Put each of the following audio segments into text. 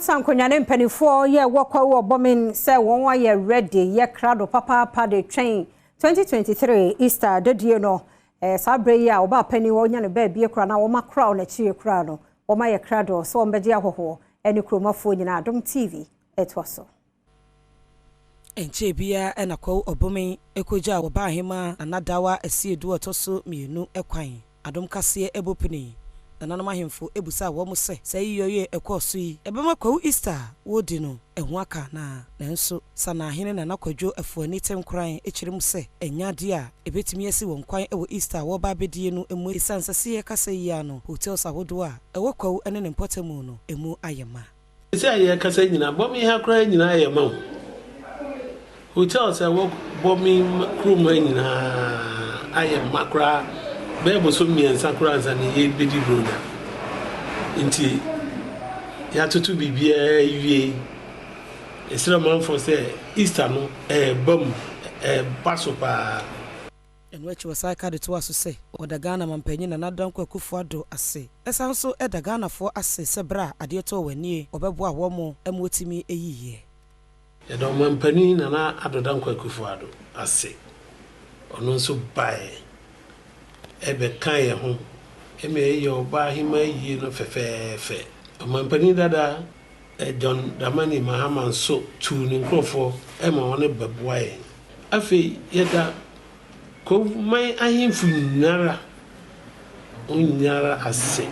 Sankonyane mpanifo ye Kwaku bombing say won ye ready ye crowd papa de train 2023 Easter dedie no sabre ya oba pani wo nya ne ba bie kra na wo ma crowd na chie kra no wo ma ye crowd so wo mbedi ahoho eni kromafo nyina Adom TV etwaso enche bia ena Kwaku oboming ekoja wo ba hema anadawa asiedu otoso mienu ekwan Adom Kasee ebopini nananoma hemfo ebusa wo mo se sai yoye ekoso yi ebema Kwaku Easter wodi no ehu aka na nanso sana hene na nakwadwo afuani temkran ekyirem se enyade a ebetimi asi won kwan ewo Easter wo ba bedie no emu isansase Kasee ya no hotels ahodo a ewo Kwaku ene ne mpotemu no emu ayema sai ye Kasee nyina bomi ha kran nyina ayema hotels ewo bomi room nyina ayema kra Bebo so miensa kura nzani ye bedi broda nti ya tutu bibia wie esira manfo se Easter no bam paso pa enwechi wasaka de to aso se odagana mampanyi na nadan Kwaku fuado ase esan so edagana fo ase sebra ade to wanie obebo a wo mo emotimi eyiye edo mampanyi na adodan Kwaku fuado ase ono so bae ebe kan ye ho eme ye oba hima yi no fefefe mampani dada John Damani Mahama so tu ni nkrofo ema woni beboae afi yeda ko mai ahimfu nyara onyara ase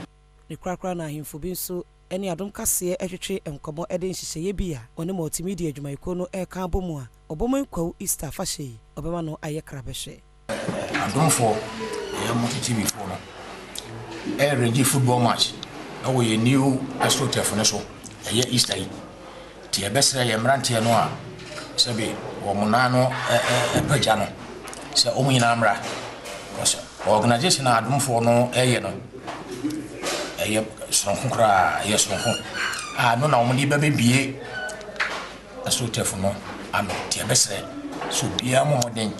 ni krakra na ahimfu bi so eni Adom Kasee ehwetwe enkomo ede nhihye bia oni multimedia adwumayiko no eka abomu a obomo Kwaku Easter fashe obema no aye krabehwe Adomfo TV for no arrange football match now we new astroturf so Easter ti ebesere ye mrante no a sebe wo munano paja no se omuyina mra organization Adomfo no no sonko kra ye sonko no na omudi bebe bie astroturf no ano ti ebesere so bia mo den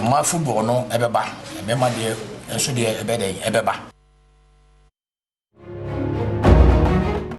ma football no ebeba emema de enso de ebeden ebeba